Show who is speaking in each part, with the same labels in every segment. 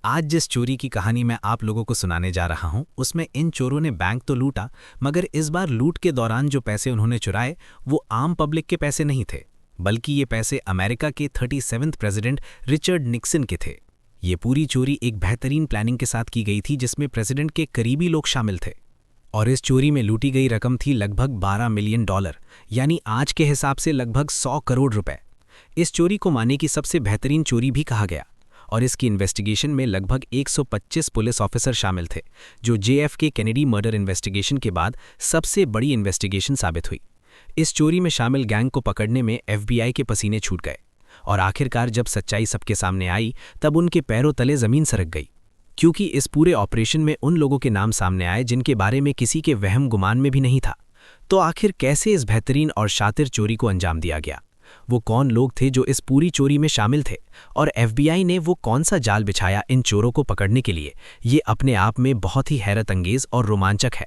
Speaker 1: आज जिस चोरी की कहानी मैं आप लोगों को सुनाने जा रहा हूं, उसमें इन चोरों ने बैंक तो लूटा, मगर इस बार लूट के दौरान जो पैसे उन्होंने चुराए वो आम पब्लिक के पैसे नहीं थे, बल्कि ये पैसे अमेरिका के 37वें प्रेसिडेंट रिचर्ड निक्सन के थे। ये पूरी चोरी एक बेहतरीन प्लानिंग के साथ की गई थी जिसमें प्रेसिडेंट के करीबी लोग शामिल थे। और इस चोरी में लूटी गई रकम थी लगभग $12 मिलियन, यानी आज के हिसाब से लगभग 100 करोड़ रुपए। इस चोरी को माने की सबसे बेहतरीन चोरी भी कहा गया, और इसकी इन्वेस्टिगेशन में लगभग 125 पुलिस ऑफिसर शामिल थे, जो JFK कैनेडी मर्डर इन्वेस्टिगेशन के बाद सबसे बड़ी इन्वेस्टिगेशन साबित हुई। इस चोरी में शामिल गैंग को पकड़ने में FBI के पसीने छूट गए, और आखिरकार जब सच्चाई सबके सामने आई तब उनके पैरों तले जमीन सरक गई, क्योंकि इस पूरे ऑपरेशन में उन लोगों के नाम सामने आए जिनके बारे में किसी के वहम गुमान में भी नहीं था। तो आखिर कैसे इस बेहतरीन और शातिर चोरी को अंजाम दिया गया? वो कौन लोग थे जो इस पूरी चोरी में शामिल थे, और FBI ने वो कौन सा जाल बिछाया इन चोरों को पकड़ने के लिए? ये अपने आप में बहुत ही हैरत अंगेज और रोमांचक है।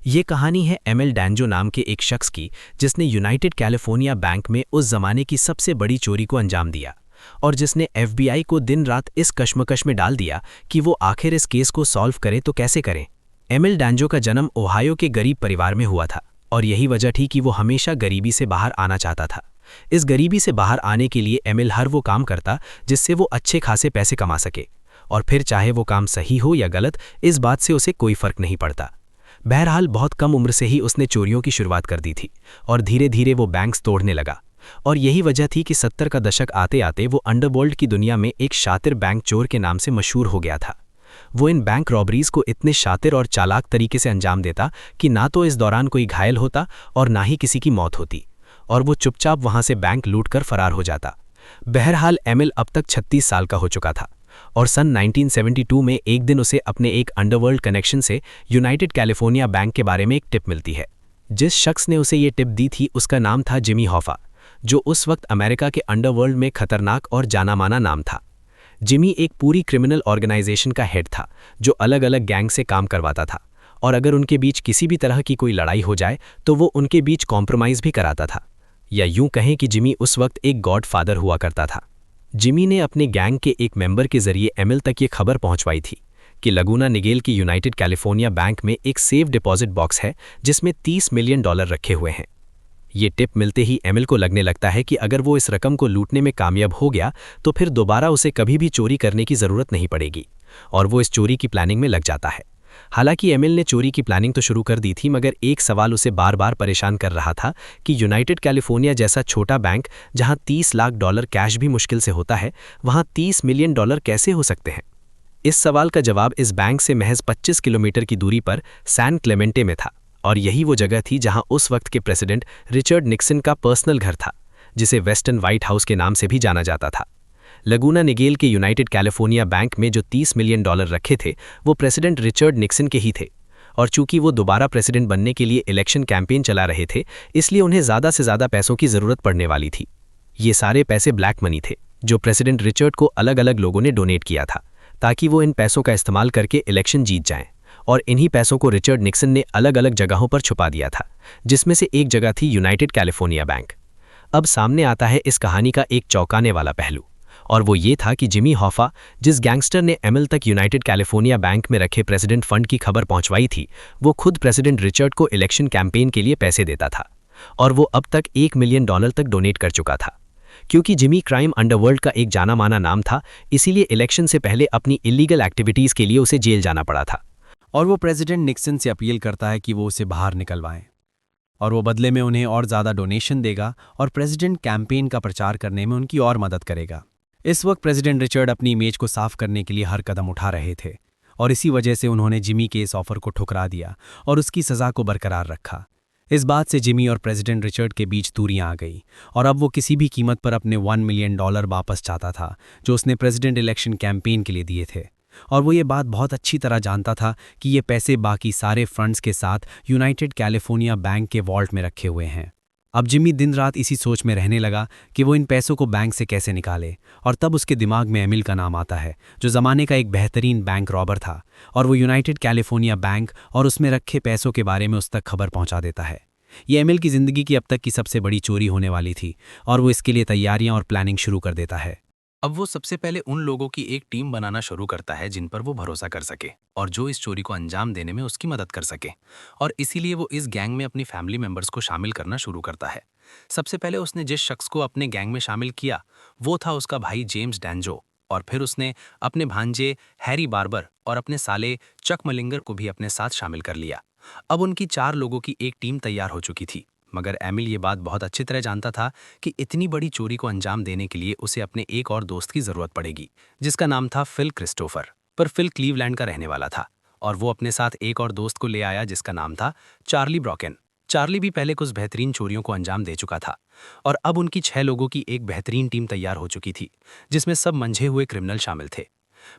Speaker 1: ये कहानी है एमिल डैंजो नाम के एक शख्स की, जिसने यूनाइटेड कैलिफोर्निया बैंक में उस जमाने की सबसे बड़ी चोरी को अंजाम दिया, और जिसने FBI को दिन रात इस कश्मकश में डाल दिया कि वो आखिर इस केस को सॉल्व करे तो कैसे करें। एमिल डैंजो का जन्म ओहायो के गरीब परिवार में हुआ था, और यही वजह थी कि वो हमेशा गरीबी से बाहर आना चाहता था। इस गरीबी से बाहर आने के लिए एमिल हर वो काम करता जिससे वो अच्छे खासे पैसे कमा सके, और फिर चाहे वो काम सही हो या गलत, इस बात से उसे कोई फर्क नहीं पड़ता। बहरहाल बहुत कम उम्र से ही उसने चोरियों की शुरुआत कर दी थी, और धीरे धीरे वो बैंक्स तोड़ने लगा। और यही वजह थी कि 70 का दशक आते आते वो अंडरवर्ल्ड की दुनिया में एक शातिर बैंक चोर के नाम से मशहूर हो गया था। वो इन बैंक रॉबरीज को इतने शातिर और चालाक तरीके से अंजाम देता कि ना तो इस दौरान कोई घायल होता और ना ही किसी की मौत होती, और वो चुपचाप वहां से बैंक लूटकर फरार हो जाता। बहरहाल एमिल अब तक 36 साल का हो चुका था, और सन 1972 में एक दिन उसे अपने एक अंडरवर्ल्ड कनेक्शन से यूनाइटेड कैलिफोर्निया बैंक के बारे में एक टिप मिलती है। जिस शख्स ने उसे ये टिप दी थी उसका नाम था जिमी हॉफा, जो उस वक्त अमेरिका के अंडरवर्ल्ड में खतरनाक और जाना-माना नाम था। जिमी एक पूरी क्रिमिनल ऑर्गेनाइजेशन का हेड था, जो अलग अलग गैंग से काम करवाता था, और अगर उनके बीच किसी भी तरह की कोई लड़ाई हो जाए तो वो उनके बीच कॉम्प्रोमाइज़ भी कराता था। या यूं कहें कि जिमी उस वक्त एक गॉड फादर हुआ करता था। जिमी ने अपने गैंग के एक मेंबर के जरिए एमिल तक ये खबर पहुंचवाई थी कि लगूना निगेल की यूनाइटेड कैलिफोर्निया बैंक में एक सेफ डिपॉजिट बॉक्स है जिसमें $30 मिलियन रखे हुए हैं। ये टिप मिलते ही एमिल को लगने लगता है कि अगर वो इस रकम को लूटने में कामयाब हो गया तो फिर दोबारा उसे कभी भी चोरी करने की ज़रूरत नहीं पड़ेगी, और वो इस चोरी की प्लानिंग में लग जाता है। हालांकि एमिल ने चोरी की प्लानिंग तो शुरू कर दी थी, मगर एक सवाल उसे बार बार परेशान कर रहा था कि यूनाइटेड कैलिफोर्निया जैसा छोटा बैंक जहां $30 लाख कैश भी मुश्किल से होता है, वहां $30 मिलियन कैसे हो सकते हैं। इस सवाल का जवाब इस बैंक से महज 25 किलोमीटर की दूरी पर सैन क्लेमेंटे में था, और यही वो जगह थी जहां उस वक्त के प्रेसिडेंट रिचर्ड निक्सन का पर्सनल घर था, जिसे वेस्टर्न व्हाइट हाउस के नाम से भी जाना जाता था। लगूना निगेल के यूनाइटेड कैलिफोर्निया बैंक में जो $30 मिलियन रखे थे वो प्रेसिडेंट रिचर्ड निक्सन के ही थे, और चूंकि वो दोबारा प्रेसिडेंट बनने के लिए इलेक्शन कैंपेन चला रहे थे, इसलिए उन्हें ज़्यादा से ज़्यादा पैसों की ज़रूरत पड़ने वाली थी। ये सारे पैसे ब्लैक मनी थे जो प्रेसिडेंट रिचर्ड को अलग अलग लोगों ने डोनेट किया था, ताकि वो इन पैसों का इस्तेमाल करके इलेक्शन जीत जाएं, और इन्हीं पैसों को रिचर्ड निक्सन ने अलग अलग जगहों पर छुपा दिया था, जिसमें से एक जगह थी यूनाइटेड कैलिफोर्निया बैंक। अब सामने आता है इस कहानी का एक चौंकाने वाला पहलू, और वो ये था कि जिमी हॉफा, जिस गैंगस्टर ने एमिल तक यूनाइटेड कैलिफोर्निया बैंक में रखे प्रेसिडेंट फंड की खबर पहुंचवाई थी, वो खुद प्रेसिडेंट रिचर्ड को इलेक्शन कैंपेन के लिए पैसे देता था, और वो अब तक $1 मिलियन तक डोनेट कर चुका था। क्योंकि जिमी क्राइम अंडरवर्ल्ड का एक जाना माना नाम था, इसीलिए इलेक्शन से पहले अपनी इलीगल एक्टिविटीज़ के लिए उसे जेल जाना पड़ा था।
Speaker 2: और वो प्रेसिडेंट निक्सन से अपील करता है कि वो उसे बाहर निकलवाएं, और वो बदले में उन्हें और ज़्यादा डोनेशन देगा और प्रेसिडेंट कैंपेन का प्रचार करने में उनकी और मदद करेगा। इस वक्त प्रेसिडेंट रिचर्ड अपनी इमेज को साफ करने के लिए हर कदम उठा रहे थे, और इसी वजह से उन्होंने जिमी के इस ऑफर को ठुकरा दिया और उसकी सज़ा को बरकरार रखा। इस बात से जिमी और प्रेसिडेंट रिचर्ड के बीच दूरियां आ गई, और अब वो किसी भी कीमत पर अपने $1 मिलियन वापस चाहता था जो उसने प्रेसिडेंट इलेक्शन कैंपेन के लिए दिए थे। और वो ये बात बहुत अच्छी तरह जानता था कि ये पैसे बाकी सारे फंड्स के साथ यूनाइटेड कैलिफोर्निया बैंक के वॉल्ट में रखे हुए हैं। अब जिमी दिन रात इसी सोच में रहने लगा कि वो इन पैसों को बैंक से कैसे निकाले, और तब उसके दिमाग में एमिल का नाम आता है, जो ज़माने का एक बेहतरीन बैंक रॉबर था, और वो यूनाइटेड कैलिफोर्निया बैंक और उसमें रखे पैसों के बारे में उस तक खबर पहुंचा देता है। ये एमिल की ज़िंदगी की अब तक की सबसे बड़ी चोरी होने वाली थी, और वो इसके लिए तैयारियां और प्लानिंग शुरू कर देता है।
Speaker 1: अब वो सबसे पहले उन लोगों की एक टीम बनाना शुरू करता है जिन पर वो भरोसा कर सके और जो इस चोरी को अंजाम देने में उसकी मदद कर सके। और इसीलिए वो इस गैंग में अपनी फैमिली मेंबर्स को शामिल करना शुरू करता है। सबसे पहले उसने जिस शख्स को अपने गैंग में शामिल किया वो था उसका भाई जेम्स डैंजो। और फिर उसने अपने भांजे हैरी बार्बर और अपने साले चक मलिंगर को भी अपने साथ शामिल कर लिया। अब उनकी 4 लोगों की एक टीम तैयार हो चुकी थी। मगर एमिल ये बात बहुत अच्छी तरह जानता था कि इतनी बड़ी चोरी को अंजाम देने के लिए उसे अपने एक और दोस्त की जरूरत पड़ेगी, जिसका नाम था फिल क्रिस्टोफर। पर फिल क्लीवलैंड का रहने वाला था और वो अपने साथ एक और दोस्त को ले आया जिसका नाम था चार्ली ब्रॉकेन। चार्ली भी पहले कुछ बेहतरीन चोरियों को अंजाम दे चुका था और अब उनकी 6 लोगों की एक बेहतरीन टीम तैयार हो चुकी थी, जिसमें सब मंझे हुए क्रिमिनल शामिल थे।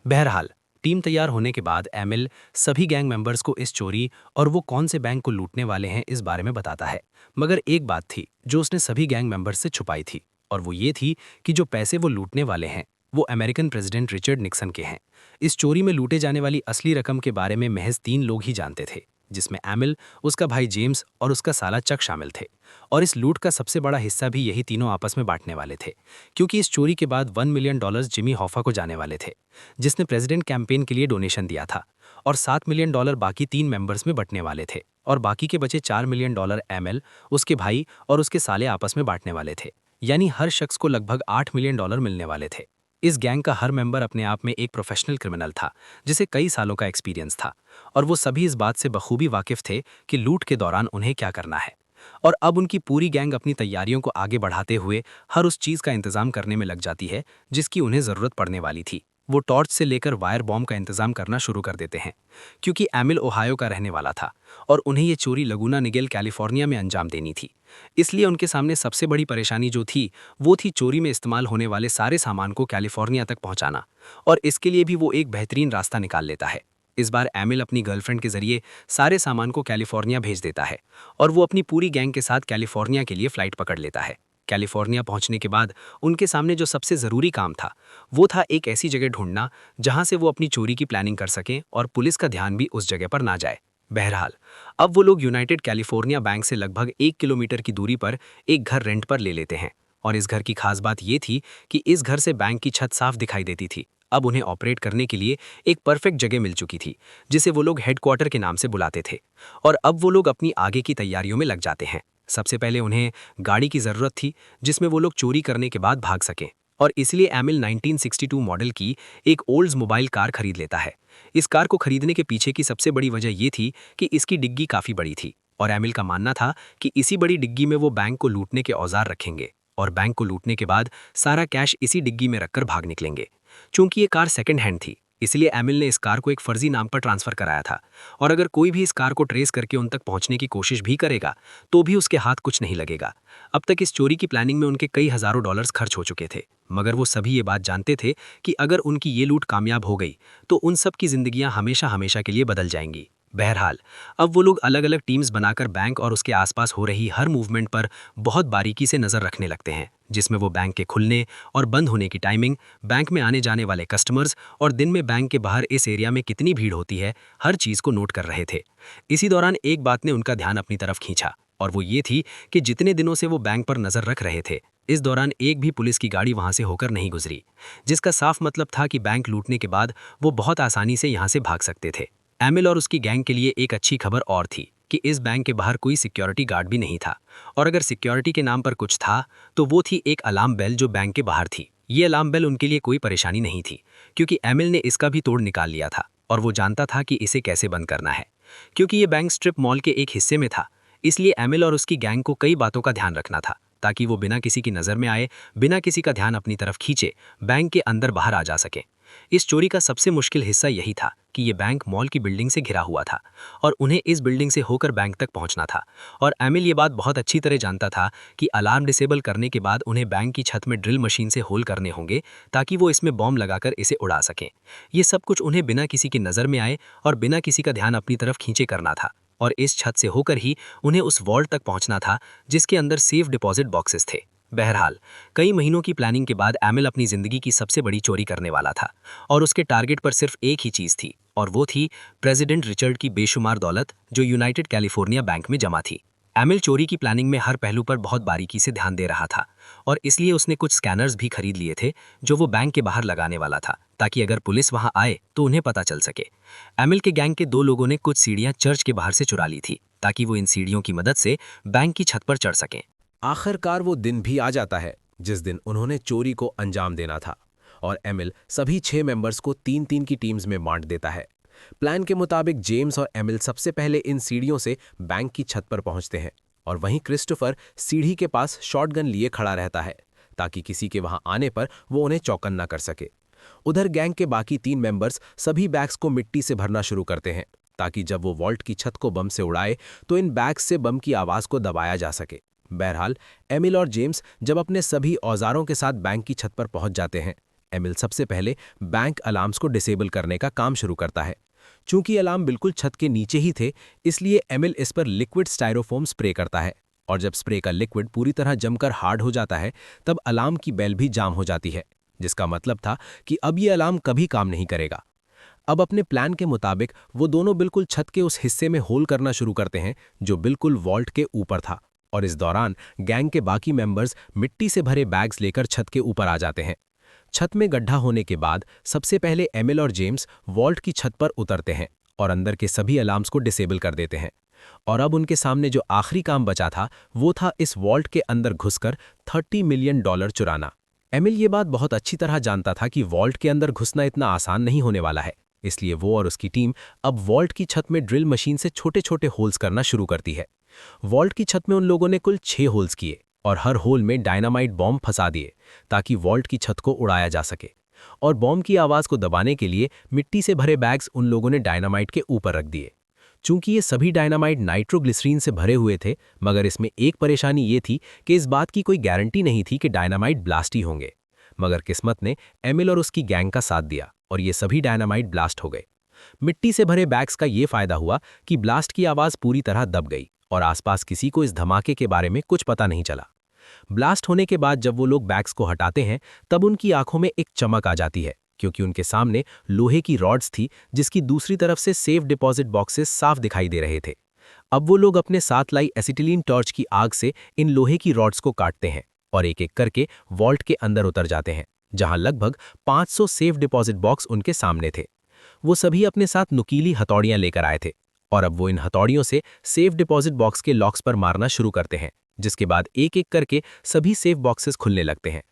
Speaker 1: बहरहाल, टीम तैयार होने के बाद एमिल सभी गैंग मेंबर्स को इस चोरी और वो कौन से बैंक को लूटने वाले हैं इस बारे में बताता है। मगर एक बात थी जो उसने सभी गैंग मेंबर्स से छुपाई थी, और वो ये थी कि जो पैसे वो लूटने वाले हैं वो अमेरिकन प्रेसिडेंट रिचर्ड निक्सन के हैं। इस चोरी में लूटे जाने वाली असली रकम के बारे में महज 3 लोग ही जानते थे, जिसमें एमिल, उसका भाई जेम्स और उसका साला चक शामिल थे। और इस लूट का सबसे बड़ा हिस्सा भी यही तीनों आपस में बांटने वाले थे, क्योंकि इस चोरी के बाद $1 मिलियन जिमी हॉफा को जाने वाले थे, जिसने प्रेसिडेंट कैंपेन के लिए डोनेशन दिया था। और $7 मिलियन बाकी 3 मेंबर्स में बंटने वाले थे और बाकी के बचे $4 मिलियन एमएल, उसके भाई और उसके साले आपस में बांटने वाले थे। यानी हर शख्स को लगभग $8 मिलियन मिलने वाले थे। इस गैंग का हर मेंबर अपने आप में एक प्रोफेशनल क्रिमिनल था, जिसे कई सालों का एक्सपीरियंस था, और वो सभी इस बात से बखूबी वाकिफ थे कि लूट के दौरान उन्हें क्या करना है। और अब उनकी पूरी गैंग अपनी तैयारियों को आगे बढ़ाते हुए हर उस चीज़ का इंतजाम करने में लग जाती है जिसकी उन्हें ज़रूरत पड़ने वाली थी। वो टॉर्च से लेकर वायर बॉम्ब का इंतजाम करना शुरू कर देते हैं, क्योंकि एमिल ओहायो का रहने वाला था और उन्हें ये चोरी लगुना निगेल कैलिफोर्निया में अंजाम देनी थी। इसलिए उनके सामने सबसे बड़ी परेशानी जो थी वो थी चोरी में इस्तेमाल होने वाले सारे सामान को कैलिफोर्निया तक पहुंचाना। और इसके लिए भी वो एक बेहतरीन रास्ता निकाल लेता है। इस बार एमिल अपनी गर्लफ्रेंड के जरिए सारे सामान को कैलिफोर्निया भेज देता है और वो अपनी पूरी गैंग के साथ कैलिफोर्निया के लिए फ्लाइट पकड़ लेता है। कैलिफोर्निया पहुंचने के बाद उनके सामने जो सबसे ज़रूरी काम था वो था एक ऐसी जगह ढूंढना जहां से वो अपनी चोरी की प्लानिंग कर सकें और पुलिस का ध्यान भी उस जगह पर ना जाए। बहरहाल, अब वो लोग यूनाइटेड कैलिफोर्निया बैंक से लगभग 1 किलोमीटर की दूरी पर एक घर रेंट पर ले लेते हैं। और इस घर की खास बात ये थी कि इस घर से बैंक की छत साफ दिखाई देती थी। अब उन्हें ऑपरेट करने के लिए एक परफेक्ट जगह मिल चुकी थी, जिसे वो लोग हेडक्वार्टर के नाम से बुलाते थे। और अब वो लोग अपनी आगे की तैयारियों में लग जाते हैं। सबसे पहले उन्हें गाड़ी की ज़रूरत थी जिसमें वो लोग चोरी करने के बाद भाग सकें, और इसलिए एमिल 1962 मॉडल की एक ओल्ड्स मोबाइल कार खरीद लेता है। इस कार को खरीदने के पीछे की सबसे बड़ी वजह ये थी कि इसकी डिग्गी काफ़ी बड़ी थी और एमिल का मानना था कि इसी बड़ी डिग्गी में वो बैंक को लूटने के औजार रखेंगे और बैंक को लूटने के बाद सारा कैश इसी डिग्गी में रखकर भाग निकलेंगे। चूंकि ये कार सेकंड हैंड थी, इसलिए एमिल ने इस कार को एक फर्जी नाम पर ट्रांसफर कराया था, और अगर कोई भी इस कार को ट्रेस करके उन तक पहुंचने की कोशिश भी करेगा तो भी उसके हाथ कुछ नहीं लगेगा। अब तक इस चोरी की प्लानिंग में उनके कई हजारों डॉलर्स खर्च हो चुके थे, मगर वो सभी ये बात जानते थे कि अगर उनकी ये लूट कामयाब हो गई तो उन सब की जिंदगियां हमेशा हमेशा के लिए बदल जाएंगी। बहरहाल, अब वो लोग अलग अलग टीम्स बनाकर बैंक और उसके आसपास हो रही हर मूवमेंट पर बहुत बारीकी से नजर रखने लगते हैं, जिसमें वो बैंक के खुलने और बंद होने की टाइमिंग, बैंक में आने जाने वाले कस्टमर्स और दिन में बैंक के बाहर इस एरिया में कितनी भीड़ होती है, हर चीज़ को नोट कर रहे थे। इसी दौरान एक बात ने उनका ध्यान अपनी तरफ खींचा, और वो ये थी कि जितने दिनों से वो बैंक पर नजर रख रहे थे, इस दौरान एक भी पुलिस की गाड़ी वहां से होकर नहीं गुजरी, जिसका साफ मतलब था कि बैंक लूटने के बाद वो बहुत आसानी से यहाँ से भाग सकते थे। एमिल और उसकी गैंग के लिए एक अच्छी खबर और थी कि इस बैंक के बाहर कोई सिक्योरिटी गार्ड भी नहीं था, और अगर सिक्योरिटी के नाम पर कुछ था तो वो थी एक अलार्म बेल जो बैंक के बाहर थी। ये अलार्म बेल उनके लिए कोई परेशानी नहीं थी, क्योंकि एमिल ने इसका भी तोड़ निकाल लिया था और वो जानता था कि इसे कैसे बंद करना है। क्योंकि ये बैंक स्ट्रिप मॉल के एक हिस्से में था, इसलिए एमिल और उसकी गैंग को कई बातों का ध्यान रखना था, ताकि वो बिना किसी की नज़र में आए, बिना किसी का ध्यान अपनी तरफ खींचे, बैंक के अंदर बाहर आ जा सके। इस चोरी का सबसे मुश्किल हिस्सा यही था कि ये बैंक मॉल की बिल्डिंग से घिरा हुआ था और उन्हें इस बिल्डिंग से होकर बैंक तक पहुंचना था। और एमिल ये बात बहुत अच्छी तरह जानता था कि अलार्म डिसेबल करने के बाद उन्हें बैंक की छत में ड्रिल मशीन से होल करने होंगे, ताकि वो इसमें बॉम्ब लगाकर इसे उड़ा सकें। ये सब कुछ उन्हें बिना किसी की नज़र में आए और बिना किसी का ध्यान अपनी तरफ खींचे करना था, और इस छत से होकर ही उन्हें उस वॉल्ट तक पहुंचना था जिसके अंदर सेफ डिपॉजिट बॉक्सेस थे। बहरहाल, कई महीनों की प्लानिंग के बाद एमिल अपनी जिंदगी की सबसे बड़ी चोरी करने वाला था, और उसके टारगेट पर सिर्फ एक ही चीज़ थी, और वो थी प्रेसिडेंट रिचर्ड की बेशुमार दौलत जो यूनाइटेड कैलिफोर्निया बैंक में जमा थी।
Speaker 3: एमिल चोरी की प्लानिंग में हर पहलू पर बहुत बारीकी से ध्यान दे रहा था और इसलिए उसने कुछ स्कैनर्स भी खरीद लिए थे जो वो बैंक के बाहर लगाने वाला था, ताकि अगर पुलिस वहां आए तो उन्हें पता चल सके। एमिल के गैंग के 2 लोगों ने कुछ सीढ़ियां चर्च के बाहर से चुरा ली थी ताकि वो इन सीढ़ियों की मदद से बैंक की छत पर चढ़ सकें।
Speaker 4: आखिरकार वो दिन भी आ जाता है जिस दिन उन्होंने चोरी को अंजाम देना था और एमिल सभी 6 मेंबर्स को 3-3 की टीम्स में बांट देता है। प्लान के मुताबिक जेम्स और एमिल सबसे पहले इन सीढ़ियों से बैंक की छत पर पहुंचते हैं और वहीं क्रिस्टोफर सीढ़ी के पास शॉटगन लिए खड़ा रहता है ताकि किसी के वहां आने पर वो उन्हें चौकन्ना कर सके। उधर गैंग के बाकी 3 मेंबर्स सभी बैग्स को मिट्टी से भरना शुरू करते हैं ताकि जब वो वॉल्ट की छत को बम से उड़ाए तो इन बैग्स से बम की आवाज को दबाया जा सके। बहरहाल एमिल और जेम्स जब अपने सभी औजारों के साथ बैंक की छत पर पहुंच जाते हैं, एमिल सबसे पहले बैंक अलार्म्स को डिसेबल करने का काम शुरू करता है। चूंकि अलार्म बिल्कुल छत के नीचे ही थे, इसलिए एमिल इस पर लिक्विड स्टाइरोफोम स्प्रे करता है और जब स्प्रे का लिक्विड पूरी तरह जमकर हार्ड हो जाता है तब अलार्म की बेल भी जाम हो जाती है, जिसका मतलब था कि अब ये अलार्म कभी काम नहीं करेगा। अब अपने प्लान के मुताबिक वो दोनों बिल्कुल छत के उस हिस्से में होल करना शुरू करते हैं जो बिल्कुल वॉल्ट के ऊपर था और इस दौरान गैंग के बाकी मेंबर्स मिट्टी से भरे बैग्स लेकर छत के ऊपर आ जाते हैं। छत में गड्ढा होने के बाद सबसे पहले एमिल और जेम्स वॉल्ट की छत पर उतरते हैं और अंदर के सभी अलार्म्स को डिसेबल कर देते हैं और अब उनके सामने जो आखिरी काम बचा था वो था इस वॉल्ट के अंदर घुसकर $30 मिलियन चुराना। एमिल ये बात बहुत अच्छी तरह जानता था कि वॉल्ट के अंदर घुसना इतना आसान नहीं होने वाला है, इसलिए वो और उसकी टीम अब वॉल्ट की छत में ड्रिल मशीन से छोटे छोटे होल्स करना शुरू करती है। वॉल्ट की छत में उन लोगों ने कुल 6 होल्स किए और हर होल में डायनामाइट बॉम्ब फंसा दिए ताकि वॉल्ट की छत को उड़ाया जा सके और बॉम्ब की आवाज को दबाने के लिए मिट्टी से भरे बैग्स उन लोगों ने डायनामाइट के ऊपर रख दिए। चूंकि ये सभी डायनामाइट नाइट्रोग्लिसरीन से भरे हुए थे, मगर इसमें एक परेशानी ये थी कि इस बात की कोई गारंटी नहीं थी कि डायनामाइट ब्लास्ट ही होंगे। मगर किस्मत ने एमिल और उसकी गैंग का साथ दिया और ये सभी डायनामाइट ब्लास्ट हो गए। मिट्टी से भरे बैग्स का ये फायदा हुआ कि ब्लास्ट की आवाज पूरी तरह दब गई और आसपास किसी को इस धमाके के बारे में कुछ पता नहीं चला। ब्लास्ट होने के बाद जब वो लोग बैग्स को हटाते हैं तब उनकी आंखों में एक चमक आ जाती है, क्योंकि उनके सामने लोहे की रॉड्स थी जिसकी दूसरी तरफ से सेफ डिपॉजिट बॉक्सेस साफ दिखाई दे रहे थे। अब वो लोग अपने साथ लाई एसिटिलीन टॉर्च की आग से इन लोहे की रॉड्स को काटते हैं और एक एक करके वॉल्ट के अंदर उतर जाते हैं, जहां लगभग 500 सेफ डिपॉजिट बॉक्स उनके सामने थे। वो सभी अपने साथ नुकीली हथौड़ियां लेकर आए थे और अब वो इन हथौड़ियों से सेफ डिपॉजिट बॉक्स के लॉक्स पर मारना शुरू करते हैं, जिसके बाद एक एक करके सभी सेफ बॉक्सेस खुलने लगते हैं।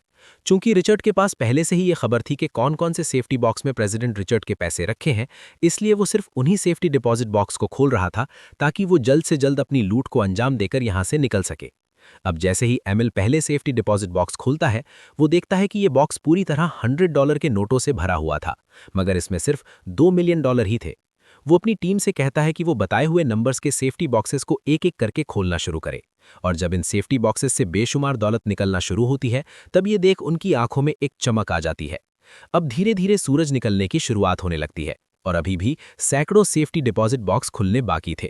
Speaker 4: चूंकि रिचर्ड के पास पहले से ही ये खबर थी कि कौन कौन से सेफ्टी बॉक्स में प्रेसिडेंट रिचर्ड के पैसे रखे हैं, इसलिए वो सिर्फ उन्हीं सेफ्टी डिपॉजिट बॉक्स को खोल रहा था ताकि वो जल्द से जल्द अपनी लूट को अंजाम देकर यहां से निकल सके। अब जैसे ही एमिल पहले सेफ्टी डिपॉजिट बॉक्स खोलता है, वो देखता है कि ये बॉक्स पूरी तरह $100 के नोटों से भरा हुआ था, मगर इसमें सिर्फ $2 मिलियन ही थे। वो अपनी टीम से कहता है कि वो बताए हुए नंबर्स के सेफ्टी बॉक्सेस को एक एक करके खोलना शुरू करे और जब इन सेफ्टी बॉक्सेस से बेशुमार दौलत निकलना शुरू होती है तब ये देख उनकी आंखों में एक चमक आ जाती है। अब धीरे धीरे सूरज निकलने की शुरुआत होने लगती है और अभी भी सैकड़ों सेफ्टी डिपॉजिट बॉक्स खुलने बाकी थे,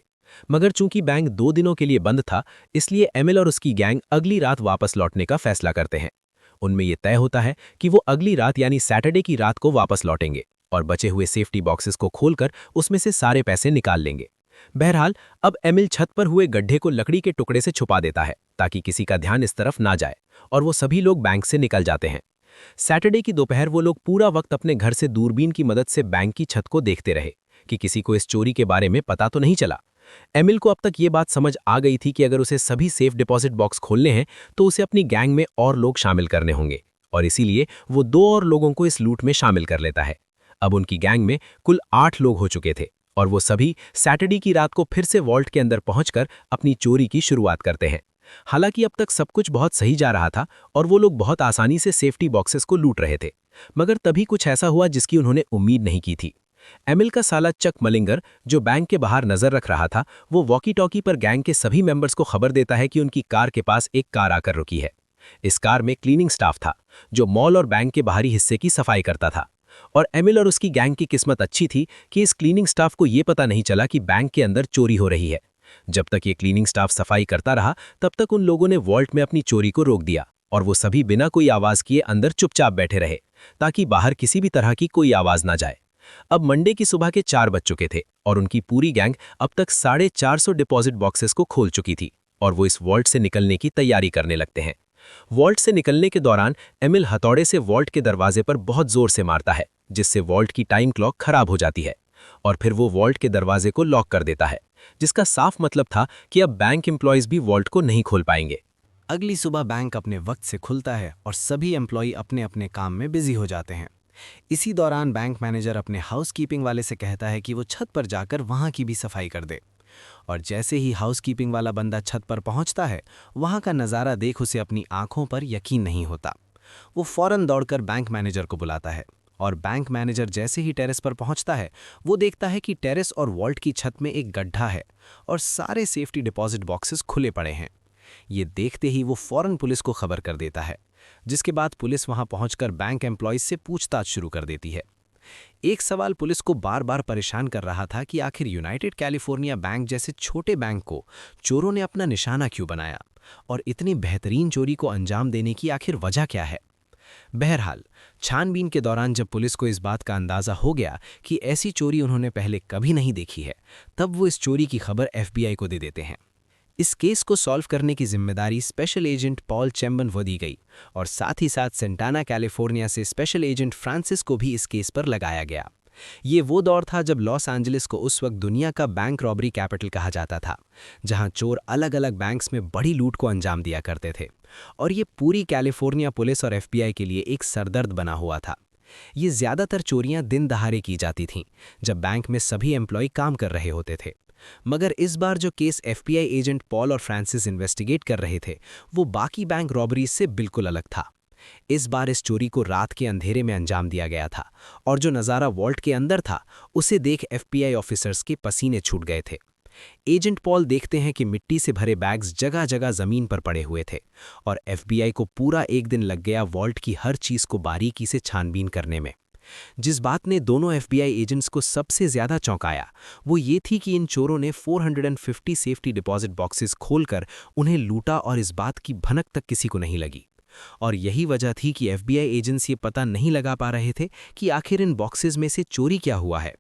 Speaker 4: मगर चूंकि बैंक 2 दिनों के लिए बंद था, इसलिए एमिल और उसकी गैंग अगली रात वापस लौटने का फैसला करते हैं। उनमें यह तय होता है कि वो अगली रात यानी सैटरडे की रात को वापस लौटेंगे और बचे हुए सेफ्टी बॉक्सेस को खोलकर उसमें से सारे पैसे निकाल लेंगे। बहरहाल अब एमिल छत पर हुए गड्ढे को लकड़ी के टुकड़े से छुपा देता है ताकि किसी का ध्यान इस तरफ ना जाए और वो सभी लोग बैंक से निकल जाते हैं। सैटरडे की दोपहर वो लोग पूरा वक्त अपने घर से दूरबीन की मदद से बैंक की छत को देखते रहे कि किसी को इस चोरी के बारे में पता तो नहीं चला। एमिल को अब तक ये बात समझ आ गई थी कि अगर उसे सभी सेफ डिपॉजिट बॉक्स खोलने हैं तो उसे अपनी गैंग में और लोग शामिल करने होंगे और इसीलिए वो 2 और लोगों को इस लूट में शामिल कर लेता है। अब उनकी गैंग में कुल 8 लोग हो चुके थे और वो सभी सैटरडे की रात को फिर से वॉल्ट के अंदर पहुंचकर अपनी चोरी की शुरुआत करते हैं। हालांकि अब तक सब कुछ बहुत सही जा रहा था और वो लोग बहुत आसानी से सेफ्टी बॉक्सेस को लूट रहे थे, मगर तभी कुछ ऐसा हुआ जिसकी उन्होंने उम्मीद नहीं की थी। एमिल का साला चक मलिंगर, जो बैंक के बाहर नजर रख रहा था, वो वॉकी टॉकी पर गैंग के सभी मेंबर्स को खबर देता है कि उनकी कार के पास एक कार आकर रुकी है। इस कार में क्लीनिंग स्टाफ था जो मॉल और बैंक के बाहरी हिस्से की सफाई करता था और एमिल और उसकी गैंग की किस्मत अच्छी थी कि इस क्लीनिंग स्टाफ को यह पता नहीं चला कि बैंक के अंदर चोरी हो रही है। जब तक ये क्लीनिंग स्टाफ सफाई करता रहा तब तक उन लोगों ने वॉल्ट में अपनी चोरी को रोक दिया और वो सभी बिना कोई आवाज किए अंदर चुपचाप बैठे रहे ताकि बाहर किसी भी तरह की कोई आवाज ना जाए। अब मंडे की सुबह के 4 बज चुके थे और उनकी पूरी गैंग अब तक 450 डिपॉजिट बॉक्सेस को खोल चुकी थी
Speaker 3: और वो इस वॉल्ट से निकलने की तैयारी करने लगते हैं। वॉल्ट से निकलने के दौरान एमिल हथौड़े से वॉल्ट के दरवाजे पर बहुत जोर से मारता है, जिससे वॉल्ट की टाइम क्लॉक खराब हो जाती है और फिर वो वॉल्ट के दरवाजे को लॉक कर देता है, जिसका साफ मतलब था कि अब बैंक एम्प्लॉयज भी वॉल्ट को नहीं खोल पाएंगे।
Speaker 2: अगली सुबह बैंक अपने वक्त से खुलता है और सभी एम्प्लॉय अपने अपने काम में बिजी हो जाते हैं। इसी दौरान बैंक मैनेजर अपने हाउसकीपिंग वाले से कहता है कि वो छत पर जाकर वहां की भी सफाई कर दे। और जैसे ही हाउसकीपिंग वाला बंदा छत पर पहुंचता है, वहां का नज़ारा देख उसे अपनी आंखों पर यकीन नहीं होता। वो फौरन दौड़कर बैंक मैनेजर को बुलाता है और बैंक मैनेजर जैसे ही टेरेस पर पहुंचता है, वो देखता है कि टेरेस और वॉल्ट की छत में एक गड्ढा है और सारे सेफ्टी डिपॉजिट बॉक्सेस खुले पड़े हैं। ये देखते ही वो फौरन पुलिस को खबर कर देता है, जिसके बाद पुलिस वहां पहुंचकर बैंक एम्प्लॉयज से पूछताछ शुरू कर देती है। एक सवाल पुलिस को बार बार परेशान कर रहा था कि आखिर यूनाइटेड कैलिफोर्निया बैंक जैसे छोटे बैंक को चोरों ने अपना निशाना क्यों बनाया और इतनी बेहतरीन चोरी को अंजाम देने की आखिर वजह क्या है। बहरहाल, छानबीन के दौरान जब पुलिस को इस बात का अंदाजा हो गया कि ऐसी चोरी उन्होंने पहले कभी नहीं देखी है, तब वो इस चोरी की खबर FBI को दे देते हैं। इस केस को सॉल्व करने की जिम्मेदारी स्पेशल एजेंट पॉल चैम्बन को दी गई और साथ ही साथ सेंटाना कैलिफोर्निया से स्पेशल एजेंट फ्रांसिस को भी इस केस पर लगाया गया। ये वो दौर था जब लॉस एंजलिस को उस वक्त दुनिया का बैंक रॉबरी कैपिटल कहा जाता था, जहां चोर अलग अलग बैंक्स में बड़ी लूट को अंजाम दिया करते थे और ये पूरी कैलिफोर्निया पुलिस और FBI के लिए एक सरदर्द बना हुआ था। ये ज़्यादातर चोरियां दिन दहाड़े की जाती थीं, जब बैंक में सभी एम्प्लॉय काम कर रहे होते थे। मगर इस बार जो केस FBI एजेंट पॉल और फ्रांसिस इन्वेस्टिगेट कर रहे थे, वो बाकी बैंक रॉबरीज से बिल्कुल अलग था। इस बार इस चोरी को रात के अंधेरे में अंजाम दिया गया था और जो नज़ारा वॉल्ट के अंदर था, उसे देख FBI ऑफिसर्स के पसीने छूट गए थे। एजेंट पॉल देखते हैं कि मिट्टी से भरे बैग्स जगह जगह जमीन पर पड़े हुए थे और FBI को पूरा एक दिन लग गया वॉल्ट की हर चीज़ को बारीकी से छानबीन करने में। जिस बात ने दोनों FBI एजेंट्स को सबसे ज्यादा चौंकाया, वो ये थी कि इन चोरों ने 450 सेफ्टी डिपॉजिट बॉक्सेस खोलकर उन्हें लूटा और इस बात की भनक तक किसी को नहीं लगी। और यही वजह थी कि FBI एजेंट्स ये पता नहीं लगा पा रहे थे कि आखिर इन बॉक्सेस में से चोरी क्या हुआ है।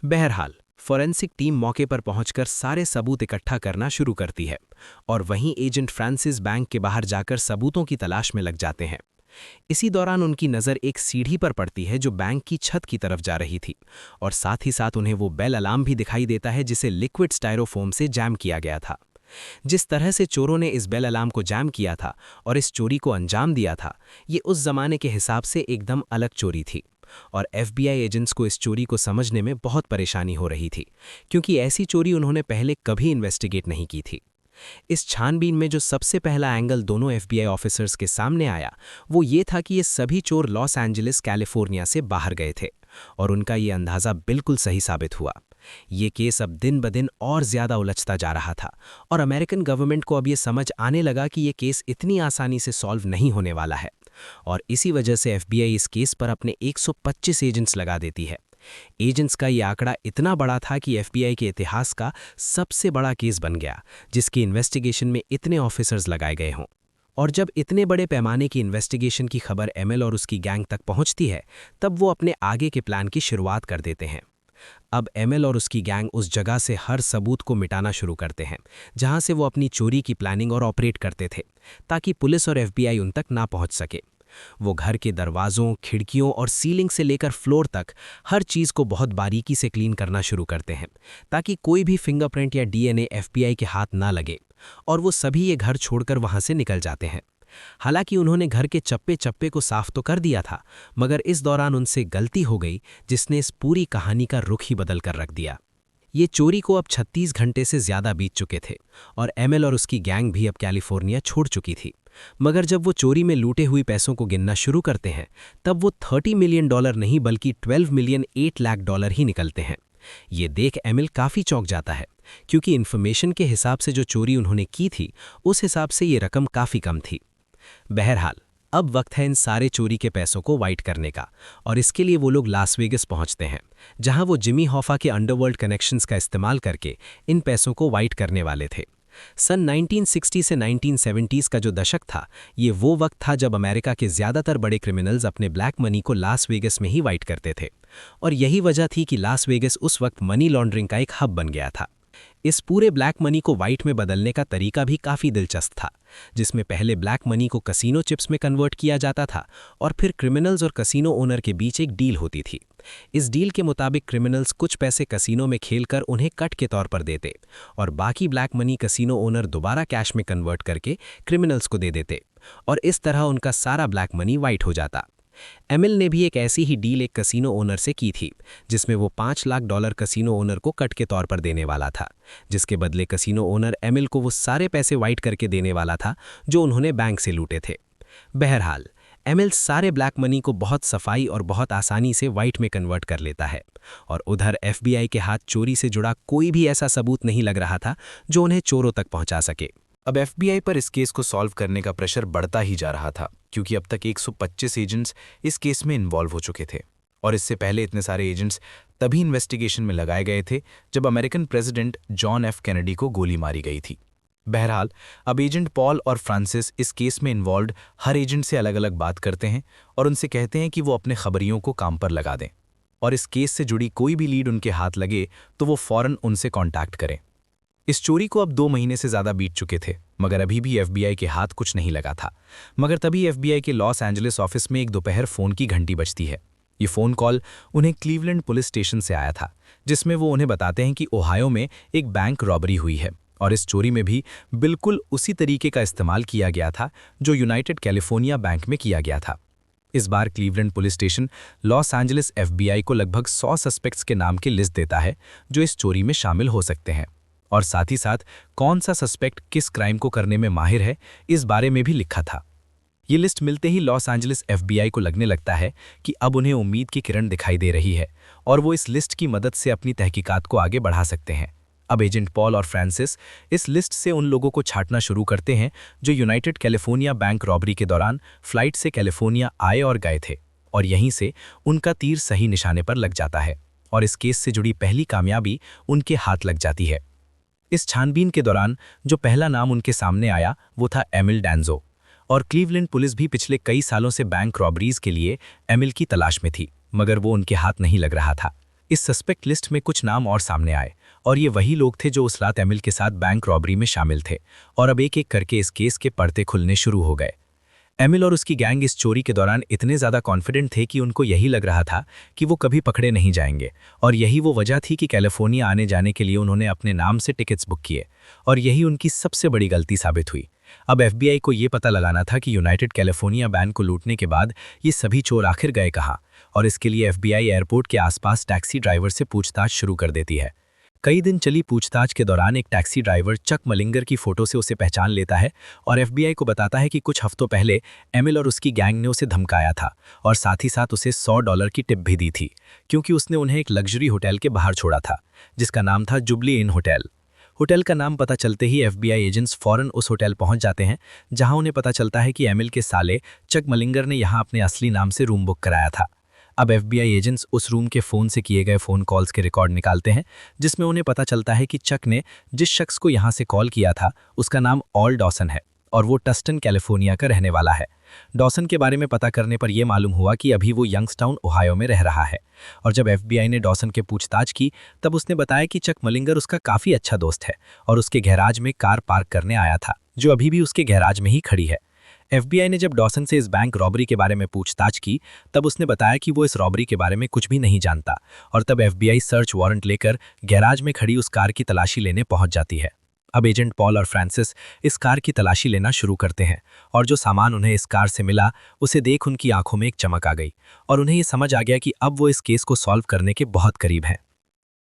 Speaker 2: बहरहाल, फॉरेंसिक टीम मौके पर पहुंचकर सारे सबूत इकट्ठा करना शुरू करती है और वहीं एजेंट फ्रांसिस बैंक के बाहर जाकर सबूतों की तलाश में लग जाते हैं। इसी दौरान उनकी नज़र एक सीढ़ी पर पड़ती है जो बैंक की छत की तरफ जा रही थी और साथ ही साथ उन्हें वो बेल अलार्म भी दिखाई देता है जिसे लिक्विड स्टायरोफोम से जैम किया गया था। जिस तरह से चोरों ने इस बेल अलार्म को जैम किया था और इस चोरी को अंजाम दिया था, ये उस जमाने के हिसाब से एकदम अलग चोरी थी और FBI एजेंट्स को इस चोरी को समझने में बहुत परेशानी हो रही थी, क्योंकि ऐसी चोरी उन्होंने पहले कभी इन्वेस्टिगेट नहीं की थी। इस छानबीन में जो सबसे पहला एंगल दोनों FBI ऑफिसर्स के सामने आया, वो ये था कि ये सभी चोर लॉस एंजलिस कैलिफोर्निया से बाहर गए थे और उनका ये अंदाज़ा बिल्कुल सही साबित हुआ। ये केस अब दिन ब दिन और ज़्यादा उलझता जा रहा था और अमेरिकन गवर्नमेंट को अब ये समझ आने लगा कि ये केस इतनी आसानी से सॉल्व नहीं होने वाला है और इसी वजह से FBI इस केस पर अपने 125 एजेंट्स लगा देती है। एजेंट्स का ये आंकड़ा इतना बड़ा था कि FBI के इतिहास का सबसे बड़ा केस बन गया, जिसकी इन्वेस्टिगेशन में इतने ऑफिसर्स लगाए गए हों। और जब इतने बड़े पैमाने की इन्वेस्टिगेशन की खबर एमिल और उसकी गैंग तक पहुंचती है, तब वो अपने आगे के प्लान की शुरुआत कर देते हैं। अब एमिल और उसकी गैंग उस जगह से हर सबूत को मिटाना शुरू करते हैं जहां से वो अपनी चोरी की प्लानिंग और ऑपरेट करते थे, ताकि पुलिस और FBI उन तक ना पहुंच सके। वो घर के दरवाज़ों, खिड़कियों और सीलिंग से लेकर फ्लोर तक हर चीज़ को बहुत बारीकी से क्लीन करना शुरू करते हैं, ताकि कोई भी फिंगरप्रिंट या DNA FBI के हाथ ना लगे और वो सभी ये घर छोड़कर वहाँ से निकल जाते हैं। हालांकि उन्होंने घर के चप्पे चप्पे को साफ तो कर दिया था, मगर इस दौरान उनसे गलती हो गई जिसने इस पूरी कहानी का रुख ही बदल कर रख दिया। ये चोरी को अब 36 घंटे से ज़्यादा बीत चुके थे और एमिल और उसकी गैंग भी अब कैलिफोर्निया छोड़ चुकी थी। मगर जब वो चोरी में लूटे हुए पैसों को गिनना शुरू करते हैं, तब वो $30 मिलियन नहीं बल्कि $12,800,000 ही निकलते हैं। ये देख एमिल काफ़ी चौंक जाता है, क्योंकि इन्फॉर्मेशन के हिसाब से जो चोरी उन्होंने की थी, उस हिसाब से ये रकम काफ़ी कम थी। बहरहाल, अब वक्त है इन सारे चोरी के पैसों को वाइट करने का और इसके लिए वो लोग लास वेगस पहुंचते हैं, जहां वो जिमी हॉफा के अंडरवर्ल्ड कनेक्शंस का इस्तेमाल करके इन पैसों को वाइट करने वाले थे। सन 1960 से 1970s का जो दशक था, ये वो वक्त था जब अमेरिका के ज़्यादातर बड़े क्रिमिनल्स अपने ब्लैक मनी को लास वेगस में ही वाइट करते थे और यही वजह थी कि लास वेगस उस वक्त मनी लॉन्ड्रिंग का एक हब बन गया था।
Speaker 1: इस पूरे ब्लैक मनी को व्हाइट में बदलने का तरीका भी काफ़ी दिलचस्प था, जिसमें पहले ब्लैक मनी को कसीनो चिप्स में कन्वर्ट किया जाता था और फिर क्रिमिनल्स और कसीनो ओनर के बीच एक डील होती थी। इस डील के मुताबिक क्रिमिनल्स कुछ पैसे कसीनो में खेलकर उन्हें कट के तौर पर देते और बाकी ब्लैक मनी कसीनो ओनर दोबारा कैश में कन्वर्ट करके क्रिमिनल्स को दे देते और इस तरह उनका सारा ब्लैक मनी व्हाइट हो जाता। एमिल ने भी एक ऐसी ही डील एक कसीनो ओनर से की थी, जिसमें वो $5 लाख कसीनो ओनर को कट के तौर पर देने वाला था, जिसके बदले कसीनो ओनर एमिल को वो सारे पैसे वाइट करके देने वाला था जो उन्होंने बैंक से लूटे थे। बहरहाल एमिल सारे ब्लैक मनी को बहुत सफाई और बहुत आसानी से वाइट में कन्वर्ट कर लेता है और उधर FBI के हाथ चोरी से जुड़ा कोई भी ऐसा सबूत नहीं लग रहा था जो उन्हें चोरों तक पहुंचा सके।
Speaker 5: अब FBI पर इस केस को सॉल्व करने का प्रेशर बढ़ता ही जा रहा था, क्योंकि अब तक 125 एजेंट्स इस केस में इन्वॉल्व हो चुके थे और इससे पहले इतने सारे एजेंट्स तभी इन्वेस्टिगेशन में लगाए गए थे जब American president John F Kennedy को गोली मारी गई थी। बहरहाल अब एजेंट पॉल और फ्रांसिस इस केस में इन्वॉल्व हर एजेंट से अलग अलग बात करते हैं और उनसे कहते हैं कि वो अपने खबरियों को काम पर लगा दें और इस केस से जुड़ी कोई भी लीड उनके हाथ लगे तो वो फौरन उनसे कॉन्टैक्ट करें। इस चोरी को अब 2 महीने से ज़्यादा बीत चुके थे, मगर अभी भी FBI के हाथ कुछ नहीं लगा था। मगर तभी FBI के लॉस एंजलिस ऑफिस में एक दोपहर फ़ोन की घंटी बजती है। ये फ़ोन कॉल उन्हें क्लीवलैंड पुलिस स्टेशन से आया था, जिसमें वो उन्हें बताते हैं कि ओहायो में एक बैंक रॉबरी हुई है और इस चोरी में भी बिल्कुल उसी तरीके का इस्तेमाल किया गया था जो यूनाइटेड कैलिफोर्निया बैंक में किया गया था। इस बार Cleveland police station Los Angeles FBI को लगभग 100 सस्पेक्ट्स के नाम की लिस्ट देता है जो इस चोरी में शामिल हो सकते हैं और साथ ही साथ कौन सा सस्पेक्ट किस क्राइम को करने में माहिर है इस बारे में भी लिखा था। ये लिस्ट मिलते ही लॉस एंजलिस FBI को लगने लगता है कि अब उन्हें उम्मीद की किरण दिखाई दे रही है और वो इस लिस्ट की मदद से अपनी तहकीकात को आगे बढ़ा सकते हैं। अब एजेंट पॉल और फ्रांसिस इस लिस्ट से उन लोगों को छांटना शुरू करते हैं जो यूनाइटेड कैलिफोर्निया बैंक रॉबरी के दौरान फ्लाइट से कैलिफोर्निया आए और गए थे और यहीं से उनका तीर सही निशाने पर लग जाता है और इस केस से जुड़ी पहली कामयाबी उनके हाथ लग जाती है। इस छानबीन के दौरान जो पहला नाम उनके सामने आया वो था एमिल डैंजो और क्लीवलैंड पुलिस भी पिछले कई सालों से बैंक रॉबरीज के लिए एमिल की तलाश में थी, मगर वो उनके हाथ नहीं लग रहा था। इस सस्पेक्ट लिस्ट में कुछ नाम और सामने आए और ये वही लोग थे जो उस रात एमिल के साथ बैंक रॉबरी में शामिल थे और अब एक एक करके इस केस के पर्दे खुलने शुरू हो गए। एमिल और उसकी गैंग इस चोरी के दौरान इतने ज़्यादा कॉन्फिडेंट थे कि उनको यही लग रहा था कि वो कभी पकड़े नहीं जाएंगे और यही वो वजह थी कि कैलिफोर्निया आने जाने के लिए उन्होंने अपने नाम से टिकट्स बुक किए और यही उनकी सबसे बड़ी गलती साबित हुई। अब FBI को ये पता लगाना था कि यूनाइटेड कैलिफोर्निया बैंक को लूटने के बाद ये सभी चोर आखिर गए कहाँ और इसके लिए FBI एयरपोर्ट के आसपास टैक्सी ड्राइवर से पूछताछ शुरू कर देती है। कई दिन चली पूछताछ के दौरान एक टैक्सी ड्राइवर चक मलिंगर की फोटो से उसे पहचान लेता है और FBI को बताता है कि कुछ हफ्तों पहले एमिल और उसकी गैंग ने उसे धमकाया था और साथ ही साथ उसे $100 की टिप भी दी थी, क्योंकि उसने उन्हें एक लग्जरी होटल के बाहर छोड़ा था जिसका नाम था जुबली इन होटल। होटल का नाम पता चलते ही FBI एजेंट्स फौरन उस होटल पहुंच जाते हैं, जहां उन्हें पता चलता है कि एमिल के साले चक मलिंगर ने यहां अपने असली नाम से रूम बुक कराया था। अब FBI एजेंट्स उस रूम के फ़ोन से किए गए फ़ोन कॉल्स के रिकॉर्ड निकालते हैं, जिसमें उन्हें पता चलता है कि चक ने जिस शख्स को यहाँ से कॉल किया था उसका नाम ऑल डॉसन है और वो टस्टन कैलिफोर्निया का रहने वाला है। डॉसन के बारे में पता करने पर यह मालूम हुआ कि अभी वो यंगस्टाउन ओहायो में रह रहा है और जब FBI ने डॉसन के पूछताछ की तब उसने बताया कि चक मलिंगर उसका काफ़ी अच्छा दोस्त है और उसके गैराज में कार पार्क करने आया था, जो अभी भी उसके गैराज में ही खड़ी है। FBI ने जब डॉसन से इस बैंक रॉबरी के बारे में पूछताछ की तब उसने बताया कि वो इस रॉबरी के बारे में कुछ भी नहीं जानता और तब FBI सर्च वारंट लेकर गैराज में खड़ी उस कार की तलाशी लेने पहुंच जाती है। अब एजेंट पॉल और फ्रांसिस इस कार की तलाशी लेना शुरू करते हैं और जो सामान उन्हें इस कार से मिला उसे देख उनकी आंखों में एक चमक आ गई और उन्हें ये समझ आ गया कि अब वो इस केस को सॉल्व करने के बहुत करीब हैं।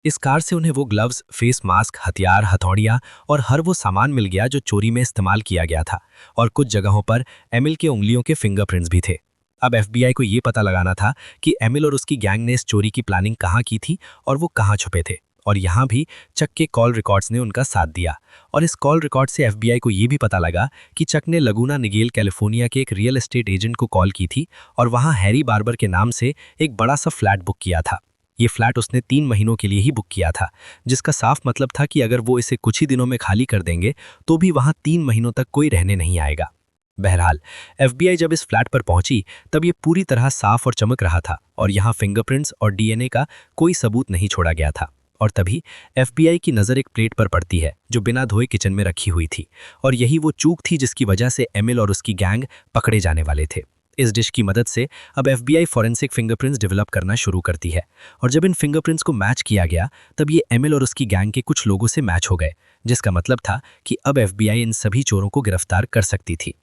Speaker 5: इस कार से उन्हें वो ग्लव्स, फेस मास्क, हथियार, हथौड़ियाँ और हर वो सामान मिल गया जो चोरी में इस्तेमाल किया गया था और कुछ जगहों पर एमिल के उंगलियों के फिंगरप्रिंट्स भी थे। अब FBI को ये पता लगाना था कि एमिल और उसकी गैंग ने इस चोरी की प्लानिंग कहाँ की थी और वो कहाँ छुपे थे और यहाँ भी चक के कॉल रिकॉर्ड्स ने उनका साथ दिया और इस कॉल रिकॉर्ड से FBI को ये भी पता लगा कि चक ने लगूना निगेल कैलिफोर्निया के एक रियल एस्टेट एजेंट को कॉल की थी और वहाँ हैरी बार्बर के नाम से एक बड़ा सा फ्लैट बुक किया था। ये फ्लैट उसने 3 महीनों के लिए ही बुक किया था, जिसका साफ मतलब था कि अगर वो इसे कुछ ही दिनों में खाली कर देंगे तो भी वहाँ 3 महीनों तक कोई रहने नहीं आएगा। बहरहाल FBI जब इस फ्लैट पर पहुंची तब ये पूरी तरह साफ और चमक रहा था और यहाँ फिंगरप्रिंट्स और DNA का कोई सबूत नहीं छोड़ा गया था।
Speaker 3: और तभी FBI की नज़र एक प्लेट पर पड़ती है जो बिना धोए किचन में रखी हुई थी, और यही वो चूक थी जिसकी वजह से एमिल और उसकी गैंग पकड़े जाने वाले थे। इस डिश की मदद से अब FBI फॉरेंसिक फिंगरप्रिंट्स डेवलप करना शुरू करती है, और जब इन फिंगरप्रिंट्स को मैच किया गया तब ये एमिल और उसकी गैंग के कुछ लोगों से मैच हो गए, जिसका मतलब था कि अब FBI इन सभी चोरों को गिरफ्तार कर सकती थी।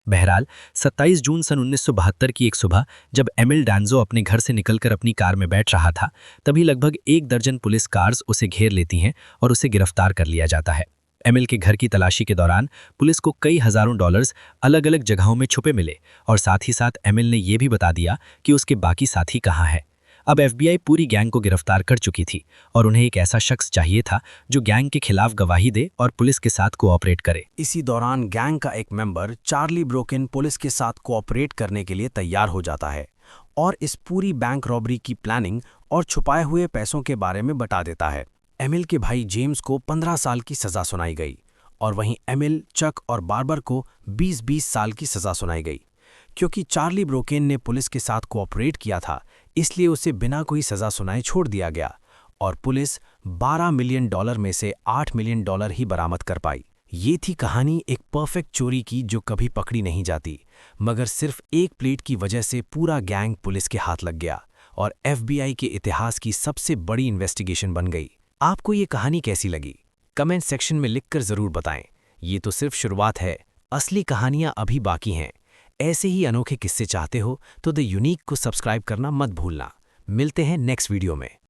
Speaker 3: बहरहाल 27 जून सन 1972 की एक सुबह जब एमिल डांजो अपने घर से निकलकर अपनी कार में बैठ रहा था, तभी लगभग 1 दर्जन पुलिस कार्स उसे घेर लेती हैं और उसे गिरफ्तार कर लिया जाता है। एमिल के घर की तलाशी के दौरान पुलिस को कई हजारों डॉलर्स अलग अलग जगहों में छुपे मिले, और साथ ही साथ एमिल ने यह भी बता दिया कि उसके बाकी साथी कहाँ हैं। अब FBI पूरी गैंग को गिरफ्तार कर चुकी थी और उन्हें एक ऐसा शख्स चाहिए था जो गैंग के खिलाफ गवाही दे और पुलिस के साथ कोऑपरेट करे।
Speaker 2: इसी दौरान गैंग का एक मेंबर चार्ली ब्रोकिन पुलिस के साथ कोऑपरेट करने के लिए तैयार हो जाता है और इस पूरी बैंक रॉबरी की प्लानिंग और छुपाए हुए पैसों के बारे में बता देता है। एमिल के भाई जेम्स को 15 साल की सजा सुनाई गई और वहीं एमिल, चक और बार्बर को 20-20 साल की सजा सुनाई गई। क्योंकि चार्ली ब्रोकेन ने पुलिस के साथ कोऑपरेट किया था, इसलिए उसे बिना कोई सजा सुनाए छोड़ दिया गया और पुलिस $12 मिलियन में से $8 मिलियन ही बरामद कर पाई। ये थी कहानी एक परफेक्ट चोरी की जो कभी पकड़ी नहीं जाती, मगर सिर्फ एक प्लेट की वजह से पूरा गैंग पुलिस के हाथ लग गया और FBI के इतिहास की सबसे बड़ी इन्वेस्टिगेशन बन गई। आपको ये कहानी कैसी लगी? कमेंट सेक्शन में लिखकर ज़रूर बताएं। ये तो सिर्फ शुरुआत है, असली कहानियां अभी बाकी हैं। ऐसे ही अनोखे किस्से चाहते हो तो द यूनिक को सब्सक्राइब करना मत भूलना। मिलते हैं नेक्स्ट वीडियो में।